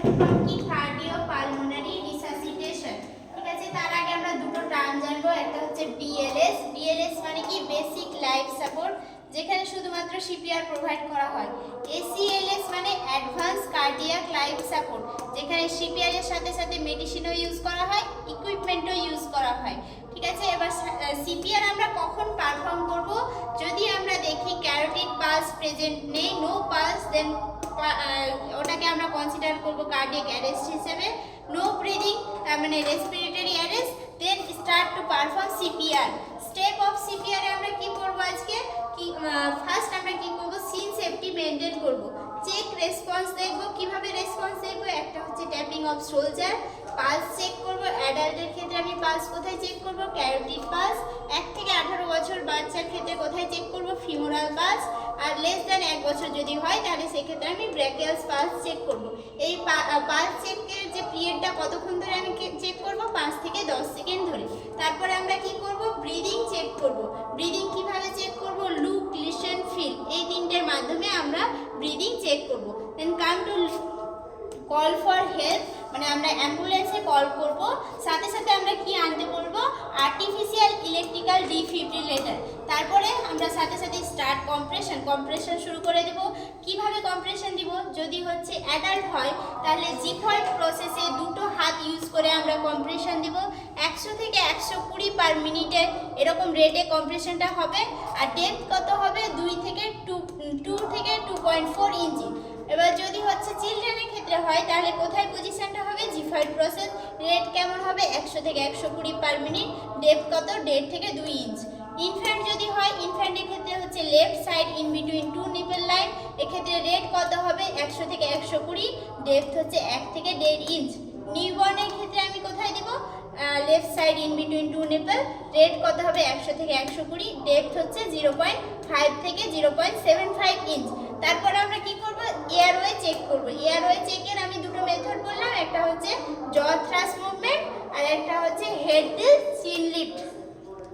Perform কি cardiopulmonary resuscitation. ঠিক আছে, তার আগে আমরা দুটো টার্ম জানবো। একটা হচ্ছে বিএলএস। বিএলএস মানে কি বেসিক লাইফ সাপোর্ট, যেখানে শুধুমাত্র সিপিআর প্রোভাইড করা হয়। এসিএলএস মানে অ্যাডভান্স কার্ডিয়াক লাইফ সাপোর্ট, যেখানে সিপিআর এর সাথে সাথে মেডিসিনও ইউজ করা হয়, ইকুইপমেন্টও ইউজ করা হয়। ঠিক আছে, এবার সিপিআর আমরা কখন পারফর্ম করব? যদি আমরা দেখি ক্যারোটিড পালস প্রেজেন্ট নেই, নো পালস, দেন ওটাকে আমরা কনসিডার করব কার্ডিয়াক অ্যারেস্ট হিসেবে। নো ব্রিদিং মানে respiratory arrest, then start to perform CPR. Step of CPR এ আমরা কি করব আজকে? কি ফার্স্ট আমরা কি করব? সিন সেফটি মেইনটেইন করব। চেক রেসপন্স দেখব। কিভাবে রেসপন্স দেখব? একটা হচ্ছে tapping of shoulder. Pulse check করব। অ্যাডাল্টের ক্ষেত্রে আমি পালস কোথায় চেক করব? Carotid pulse. 1 থেকে 18 বছর বাচ্চার ক্ষেত্রে কোথায় চেক করব? Femoral pulse. আর লেস দ্যান 1 বছর যদি হয় তাহলে সেক্ষেত্রে আমি ব্র্যাকিয়াল পালস চেক করব। এই পালস চেকের যে পিরিয়ডটা কতক্ষণ ধরে আমি চেক করব? 5 থেকে 10 সেকেন্ড ধরে। তারপরে আমরা কি করব? ব্রিদিং চেক করব। ব্রিদিং কিভাবে চেক করব? লুক, লিসেন, ফিল, এই তিনটের মাধ্যমে আমরা ব্রিদিং চেক করব। Then come to call for help, মানে আমরা অ্যাম্বুলেন্সে কল করব। সাথে সাথে আমরা কি আনতে বলবো? Artificial electrical defibrillator. তারপরে আমরা সাথে সাথে স্টার্ট কম্প্রেশন শুরু করে দেব। কিভাবে কম্প্রেশন দিব? যদি হচ্ছে অ্যাডাল্ট হয় তাহলে জিফল্ট প্রসেসে দুটো হাত ইউজ করে আমরা কম্প্রেশন দিব। 100 থেকে 120 পার মিনিটে এরকম রেটে কম্প্রেশনটা হবে। আর ডেপথ কত হবে? 2 থেকে 2.4 ইঞ্চি। এবার যদি হচ্ছে চিলড্রেনের ক্ষেত্রে হয় তাহলে কোথায় পজিশনটা হবে? জিফাইড প্রসেস। রেট কেমন হবে? 100 থেকে 120 পার মিনিট। ডেপথ কত? 1.5 থেকে 2 ইঞ্চ। ইনফ্যান্ট যদি হয়, ইনফ্যান্টের ক্ষেত্রে হচ্ছে left side in between 2 nipple line. এক্ষেত্রে রেট কত হবে? 100 থেকে 120। ডেপথ হচ্ছে 1 থেকে 1.5 ইঞ্চ। নিউবর্নের ক্ষেত্রে আমি কোথায় দেব? Left side in between 2 nipple. Rate কত হবে? 100 থেকে 120। ডেপথ হচ্ছে 0.5 থেকে 0.75 ইঞ্চ। তারপর আমরা কি করব? এয়ারওয়ে চেক করব। এয়ারওয়ে চেকের আমি দুটো